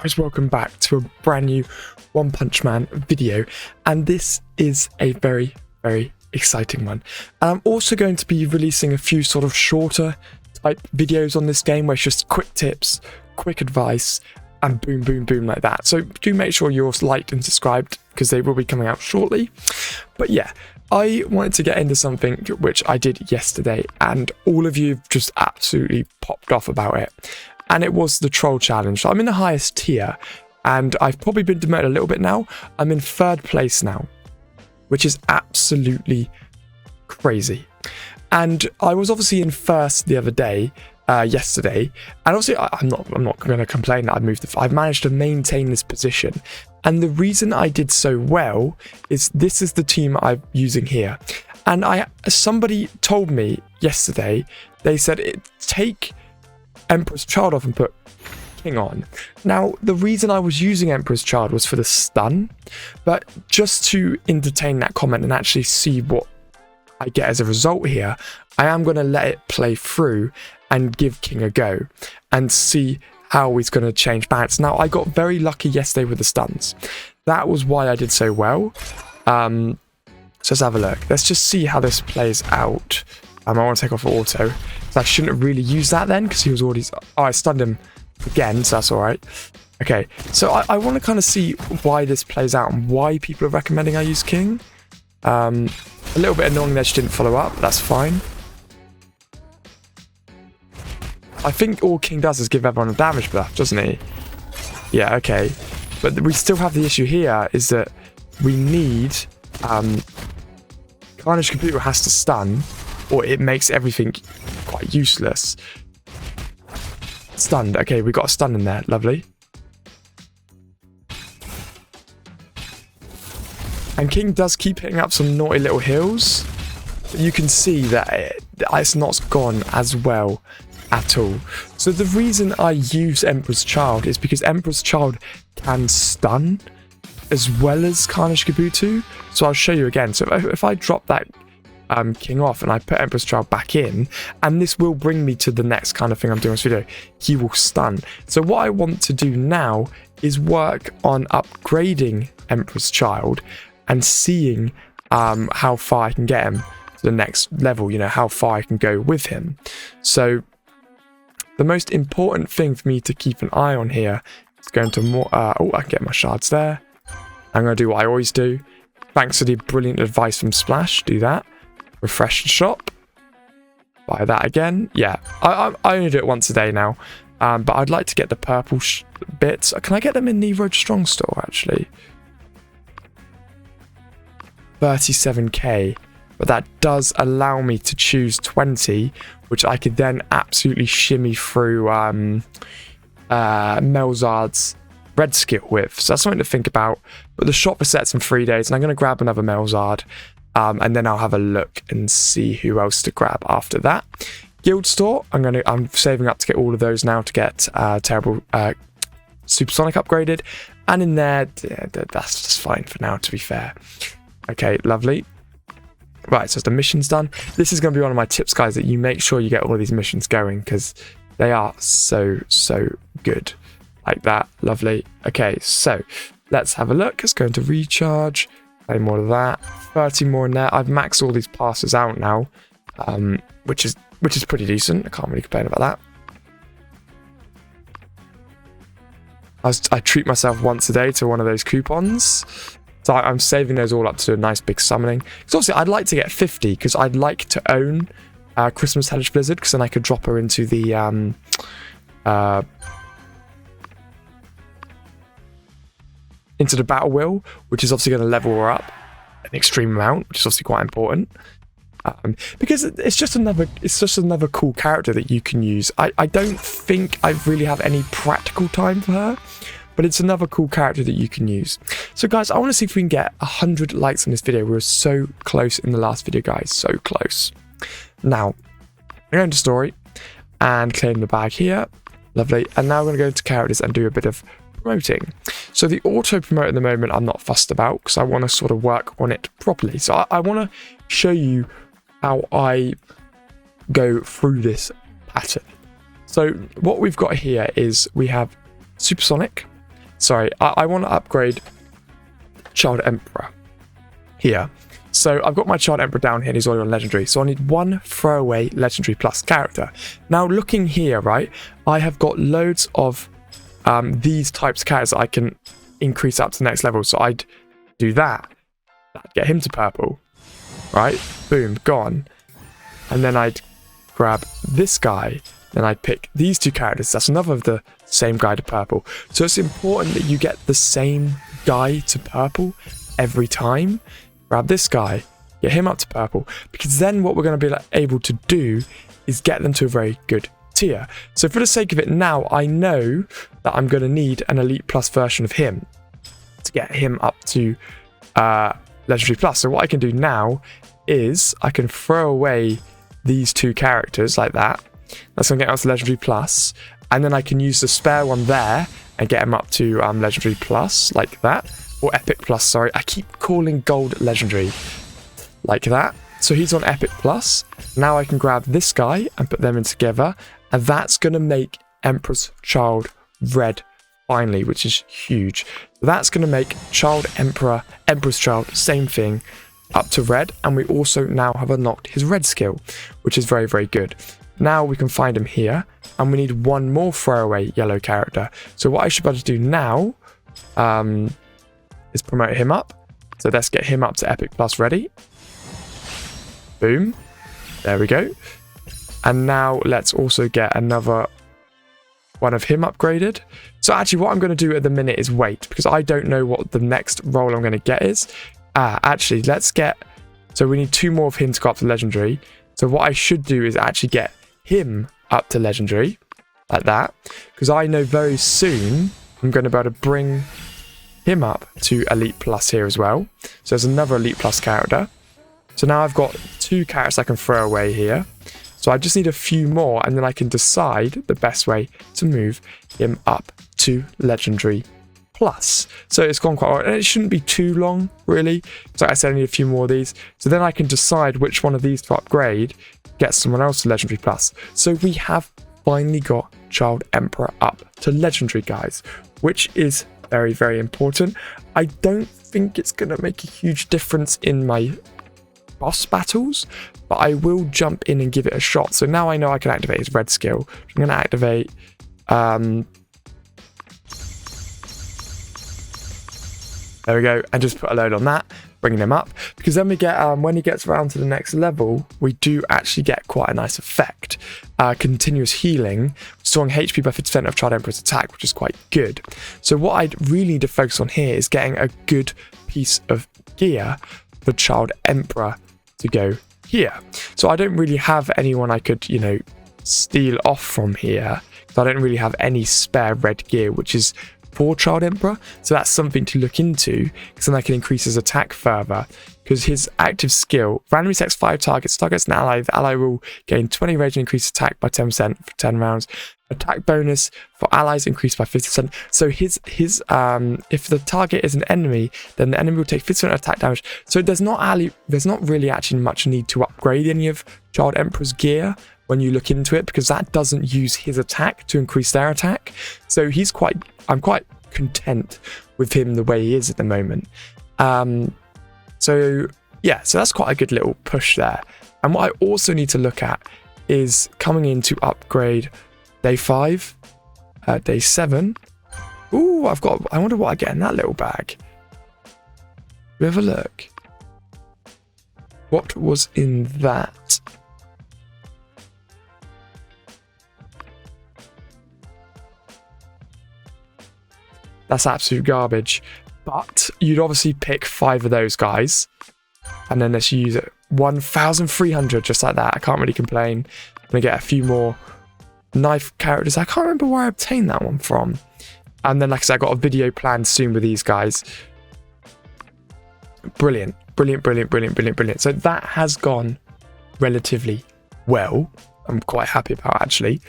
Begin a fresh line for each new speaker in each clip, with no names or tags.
Guys, welcome back to a brand new One Punch Man video, and this is a very exciting one. And I'm also going to be releasing a few sort of shorter type videos on this game where it's just quick tips, quick advice, and boom like that. So do make sure you're liked and subscribed because they will be coming out shortly. But yeah, I wanted to get into something which I did yesterday, and all of you have just absolutely popped off about it. And it was the troll challenge. So I'm in the highest tier, and I've probably been demoted a little bit now. I'm in 3rd place now, which is absolutely crazy. And I was obviously in 1st the other day, yesterday, and obviously I'm not going to complain that I've managed to maintain this position. And the reason I did so well is this is the team I'm using here. And somebody told me yesterday, they said take Emperor's Child off and put King on. Now, the reason I was using Emperor's Child was for the stun, but just to entertain that comment and actually see what I get as a result here, I am going to let it play through and give King a go and see how he's going to change balance. Now, I got very lucky yesterday with the stuns. That was why I did so well. So let's have a look. Let's just see how this plays out. I want to take off auto. So I shouldn't really use that then because he was already... Oh, I stunned him again, so that's all right. Okay, so I want to kind of see why this plays out and why people are recommending I use King. A little bit annoying that she didn't follow up, but that's fine. I think all King does is give everyone a damage buff, doesn't he? Yeah, okay. But we still have the issue here is that we need... Carnage Computer has to stun, or it makes everything quite useless. Stunned. Okay, we got a stun in there. Lovely. And King does keep hitting up some naughty little hills. But you can see that it's not gone as well at all. So the reason I use Emperor's Child is because Emperor's Child can stun as well as Carnage Kabuto. So I'll show you again. So if I drop that King off and I put Emperor's Child back in, and this will bring me to the next kind of thing I'm doing in this video, he will stun. So what I want to do now is work on upgrading Emperor's Child and seeing how far I can get him to the next level, you know, how far I can go with him. So the most important thing for me to keep an eye on here is going to more... oh, I can get my shards there. I'm going to do what I always do. Thanks to the brilliant advice from Splash, do that. Refresh the shop. Buy that again. Yeah, I only do it once a day now. But I'd like to get the purple bits. Can I get them in the Road Strong store, actually? 37k. But that does allow me to choose 20, which I could then absolutely shimmy through Melzard's red skill with. So that's something to think about. But the shop resets in 3 days, and I'm going to grab another Melzard. And then I'll have a look and see who else to grab after that. Guild store, I'm saving up to get all of those now to get Terrible Supersonic upgraded. And in there, yeah, that's just fine for now, to be fair. Okay, lovely. Right, so the mission's done. This is going to be one of my tips, guys, that you make sure you get all of these missions going because they are so good. Like that, lovely. Okay, so let's have a look. Let's go into recharge. Play more of that. 30 more in there. I've maxed all these passes out now, which is pretty decent. I can't really complain about that. I treat myself once a day to one of those coupons. So I'm saving those all up to a nice big summoning. Because obviously I'd like to get 50 because I'd like to own Christmas Hellish Blizzard because then I could drop her into the battle wheel, which is obviously going to level her up an extreme amount, which is obviously quite important. Because it's just another cool character that you can use. I don't think I really have any practical time for her, but it's another cool character that you can use. So guys, I want to see if we can get 100 likes on this video. We were so close in the last video, guys, so close. Now, I'm going to story and claim the bag here. Lovely. And now we're going to go into characters and do a bit of promoting. So the auto promote at the moment I'm not fussed about because I want to sort of work on it properly. So I want to show you how I go through this pattern. So what we've got here is we have Supersonic, sorry, I want to upgrade Child Emperor here. So I've got my Child Emperor down here and he's already on Legendary. So I need one throwaway Legendary Plus character. Now looking here, right, I have got loads of these types of characters that I can increase up to the next level. So I'd do that. That'd get him to purple. Right? Boom, gone. And then I'd grab this guy. Then I'd pick these two characters. That's another of the same guy to purple. So it's important that you get the same guy to purple every time. Grab this guy, get him up to purple, because then what we're going to be able to do is get them to a very good tier. So for the sake of it now, I know that I'm going to need an Elite Plus version of him to get him up to Legendary Plus. So what I can do now is I can throw away these two characters like that. That's going to get us to Legendary Plus, and then I can use the spare one there and get him up to Legendary Plus like that. Or Epic Plus, sorry. I keep calling Gold Legendary. Like that. So he's on Epic Plus. Now I can grab this guy and put them in together. And that's going to make Emperor's Child red finally, which is huge. That's going to make Child Emperor, Emperor's Child, same thing, up to red. And we also now have unlocked his red skill, which is very, very good. Now we can find him here. And we need one more throwaway yellow character. So what I should be able to do now is promote him up. So let's get him up to Epic Plus ready. Boom. There we go. And now let's also get another one of him upgraded. So actually what I'm going to do at the minute is wait, because I don't know what the next role I'm going to get is. Actually, let's get... So we need two more of him to go up to Legendary. So what I should do is actually get him up to Legendary. Like that. Because I know very soon I'm going to be able to bring him up to Elite Plus here as well. So there's another Elite Plus character. So now I've got two characters I can throw away here. So I just need a few more and then I can decide the best way to move him up to Legendary Plus. So it's gone quite well. And it shouldn't be too long, really. So like I said, I need a few more of these. So then I can decide which one of these to upgrade, get someone else to Legendary Plus. So we have finally got Child Emperor up to Legendary, guys, which is very, very important. I don't think it's going to make a huge difference in my boss battles, but I will jump in and give it a shot. So now I know I can activate his red skill. I'm going to activate there we go, and just put a load on that, bringing him up, because then we get when he gets around to the next level, we do actually get quite a nice effect. Continuous healing, restoring HP by 50% of Child Emperor's attack, which is quite good. So what I'd really need to focus on here is getting a good piece of gear for Child Emperor to go here. So I don't really have anyone I could, you know, steal off from here. I don't really have any spare red gear, which is for Child Emperor. So that's something to look into, because then I can increase his attack further. Because his active skill randomly selects 5 targets. Targets an ally. The ally will gain 20 rage and increase attack by 10% for 10 rounds. Attack bonus for allies increased by 50%. So his if the target is an enemy, then the enemy will take 50% attack damage. So there's not really actually much need to upgrade any of Child Emperor's gear when you look into it, because that doesn't use his attack to increase their attack. So I'm quite content with him the way he is at the moment. So yeah, so that's quite a good little push there. And what I also need to look at is coming in to upgrade day 5, day 7. Ooh, I wonder what I get in that little bag. We have a look. What was in that? That's absolute garbage. But you'd obviously pick 5 of those guys. And then let's use it. 1,300, just like that. I can't really complain. I'm going to get a few more knife characters. I can't remember where I obtained that one from. And then, like I said, I got a video planned soon with these guys. Brilliant. Brilliant, brilliant, brilliant, brilliant, brilliant. So that has gone relatively well. I'm quite happy about, actually.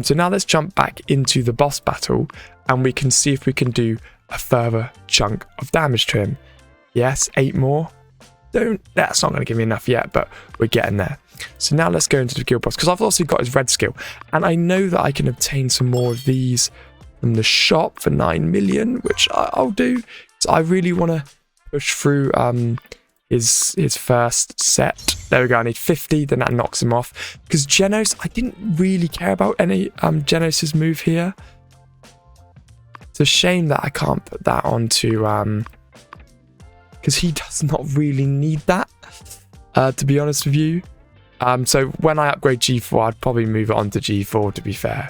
So now let's jump back into the boss battle, and we can see if we can do a further chunk of damage to him. Yes, 8 more. That's not going to give me enough yet, but we're getting there. So now let's go into the guild boss, because I've also got his red skill, and I know that I can obtain some more of these from the shop for 9 million, which I'll do. So I really want to push through his first set. There we go. I need 50, then that knocks him off. Because Genos, I didn't really care about any Genos's move here. It's a shame that I can't put that onto because he does not really need that, to be honest with you. So when I upgrade G4, I'd probably move it on to G4, to be fair.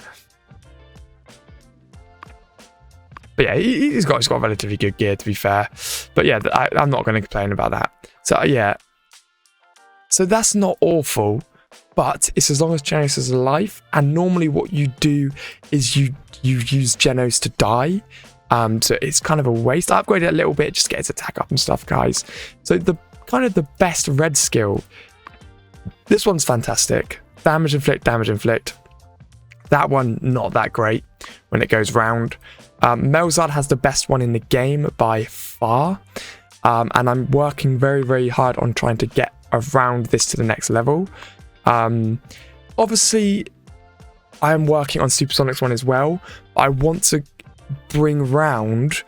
But yeah, he's got relatively good gear, to be fair. But yeah, I'm not going to complain about that. So yeah, so that's not awful, but it's as long as Genos is alive. And normally what you do is you use Genos to die. So it's kind of a waste. I upgraded it a little bit, just get its attack up and stuff, guys. So the kind of the best red skill, this one's fantastic. Damage inflict, damage inflict. That one, not that great when it goes round. Melzard has the best one in the game by far. And I'm working very, very hard on trying to get around this to the next level. Obviously, I am working on Supersonic's one as well. I want to bring round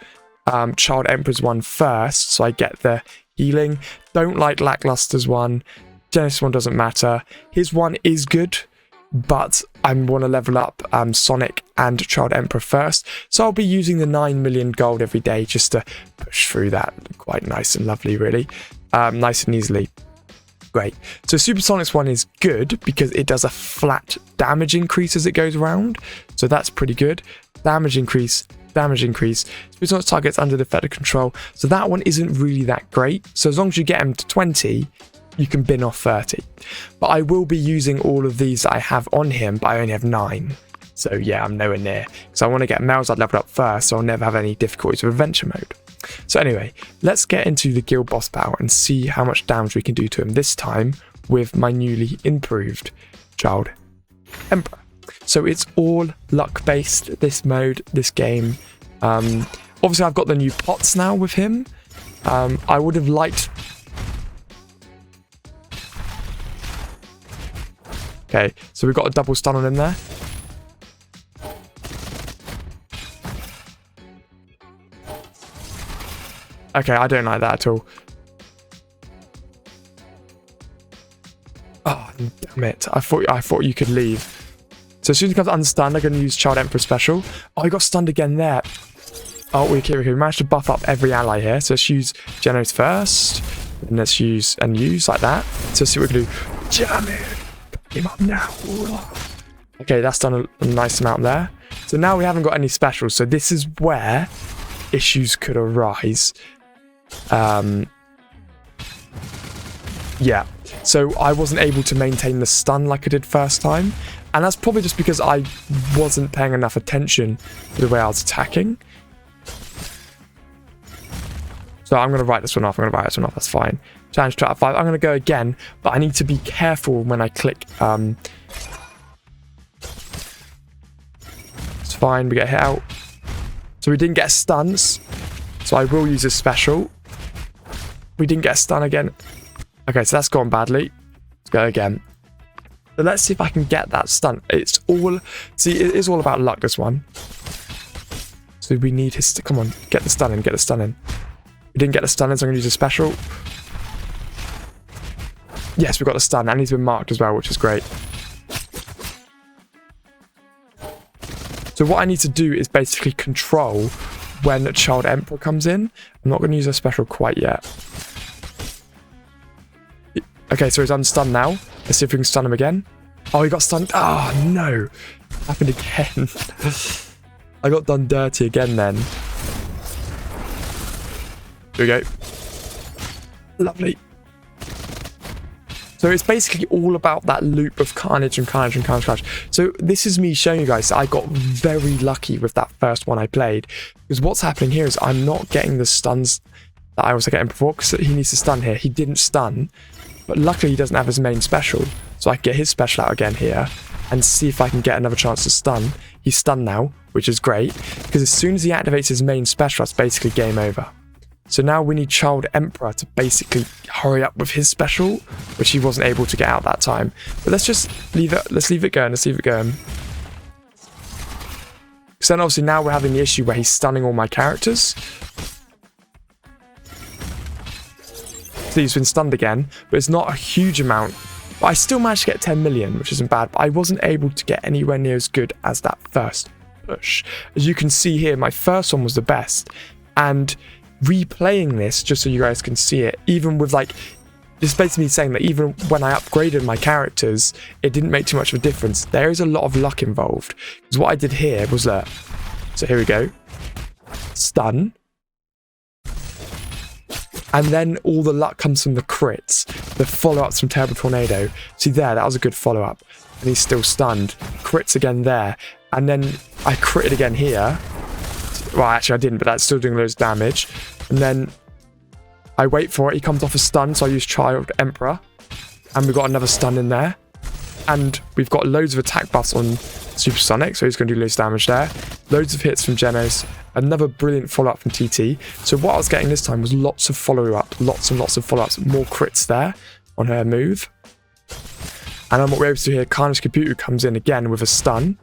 Child Emperor's one first, so I get the healing. Don't like Lackluster's one. Genesis one doesn't matter. His one is good, but I want to level up Sonic and Child Emperor first. So I'll be using the 9 million gold every day just to push through that. Quite nice and lovely, really. Nice and easily. Great. So Supersonic's one is good because it does a flat damage increase as it goes around. So that's pretty good. Damage increase, damage increase. Supersonic's targets under the effective control. So that one isn't really that great. So as long as you get him to 20, you can bin off 30. But I will be using all of these that I have on him, but I only have 9. So yeah, I'm nowhere near. So I want to get Melzard leveled up first, so I'll never have any difficulties with adventure mode. So anyway, let's get into the guild boss battle and see how much damage we can do to him this time with my newly improved Child Emperor. So it's all luck based, this mode, this game. Obviously I've got the new pots now with him. I would have liked... Okay, so we've got a double stun on him there. Okay, I don't like that at all. Oh, damn it. I thought you could leave. So as soon as he comes unstunned, I'm going to use Child Emperor special. Oh, he got stunned again there. Oh, okay. We managed to buff up every ally here. So let's use Genos first. And let's use like that. So let's see what we can do. Jam it. Pick him up now. Okay, that's done a nice amount there. So now we haven't got any specials. So this is where issues could arise. Yeah, so I wasn't able to maintain the stun like I did first time, and that's probably just because I wasn't paying enough attention to the way I was attacking. So I'm going to write this one off. That's fine. Challenge trap 5. I'm going to go again, but I need to be careful when I click. It's fine. We get hit out. So we didn't get stuns. So I will use a special. We didn't get a stun again. Okay, so that's gone badly. Let's go again. So let's see if I can get that stun. It's all... See, it is all about luck, this one. So we need his... Come on, get the stun in, get the stun in. We didn't get the stun in, so I'm going to use a special. Yes, we got the stun, and he's been marked as well, which is great. So what I need to do is basically control when Child Emperor comes in. I'm not going to use a special quite yet. Okay, so he's unstunned now. Let's see if we can stun him again. Oh, he got stunned. Oh, no. Happened again. I got done dirty again then. Here we go. Lovely. So it's basically all about that loop of carnage and carnage and carnage and carnage. So this is me showing you guys that I got very lucky with that first one I played. Because what's happening here is I'm not getting the stuns that I was getting before, because he needs to stun here. He didn't stun. But luckily he doesn't have his main special. So I can get his special out again here and see if I can get another chance to stun. He's stunned now, which is great. Because as soon as he activates his main special, that's basically game over. So now we need Child Emperor to basically hurry up with his special, which he wasn't able to get out that time. But let's just leave it. Let's leave it going. Let's leave it going. Because then obviously now we're having the issue where he's stunning all my characters. So he's been stunned again, but it's not a huge amount. But I still managed to get 10 million, which isn't bad. But I wasn't able to get anywhere near as good as that first push. As you can see here, my first one was the best. And replaying this, just so you guys can see it, even with like, this is basically saying that even when I upgraded my characters, it didn't make too much of a difference. There is a lot of luck involved. Because what I did here was that, so here we go, stun. And then all the luck comes from the crits, the follow-ups from Terrible Tornado. See there, that was a good follow-up. And he's still stunned. Crits again there. And then I critted again here. Well, actually I didn't, but that's still doing loads of damage. And then I wait for it. He comes off a stun, so I use Child Emperor. And we've got another stun in there. And we've got loads of attack buffs on Supersonic, so he's going to do loads of damage there. Loads of hits from Genos. Another brilliant follow-up from TT. So what I was getting this time was lots of follow-up, lots and lots of follow-ups, more crits there on her move. And then what we're able to do here, Carnage Computer comes in again with a stun.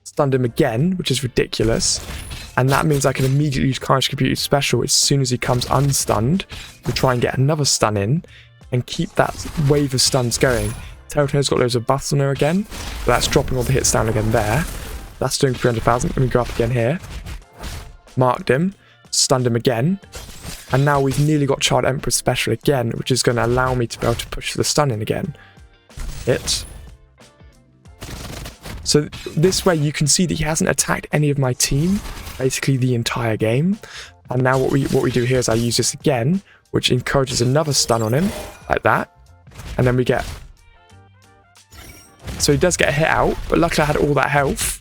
Stunned him again, which is ridiculous. And that means I can immediately use Carnage Computer special as soon as he comes unstunned to try and get another stun in and keep that wave of stuns going. Terratona's got loads of buffs on her again, but that's dropping all the hits down again there. That's doing 300,000. Let me go up again here. Marked him, stunned him again, and now we've nearly got Child Emperor special again, which is going to allow me to be able to push the stun in again. Hit. So this way you can see that he hasn't attacked any of my team, basically the entire game. And now what we do here is I use this again, which encourages another stun on him, like that. And then we get... So he does get a hit out, but luckily I had all that health,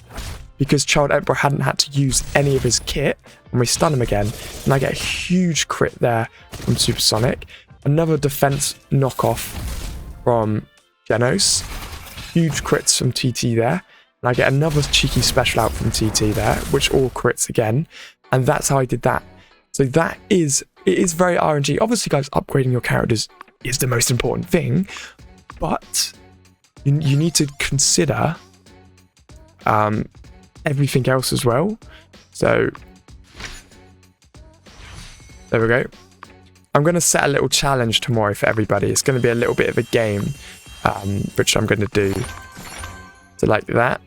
because Child Emperor hadn't had to use any of his kit, and we stun him again. And I get a huge crit there from Supersonic. Another defense knockoff from Genos. Huge crits from TT there. And I get another cheeky special out from TT there, which all crits again. And that's how I did that. So it is very RNG. Obviously, guys, upgrading your characters is the most important thing. But you need to consider everything else as well. So there we go. I'm going to set a little challenge tomorrow for everybody. It's going to be a little bit of a game, which I'm going to do. So like that.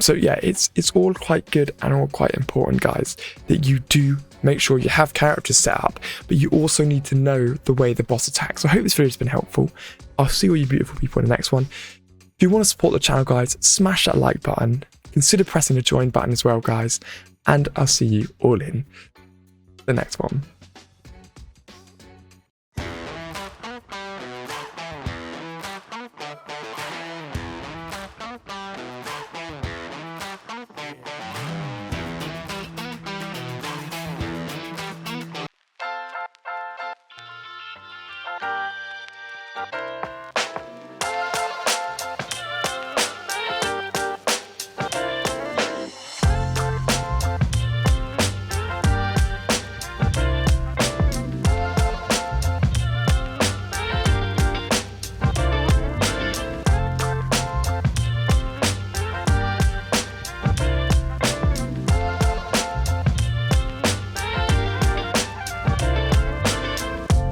So yeah, it's all quite good and all quite important, guys, that you do make sure you have characters set up, but you also need to know the way the boss attacks. So I hope this video has been helpful. I'll see all you beautiful people in the next one. If you want to support the channel, guys, smash that like button. Consider pressing the join button as well, guys. And I'll see you all in the next one.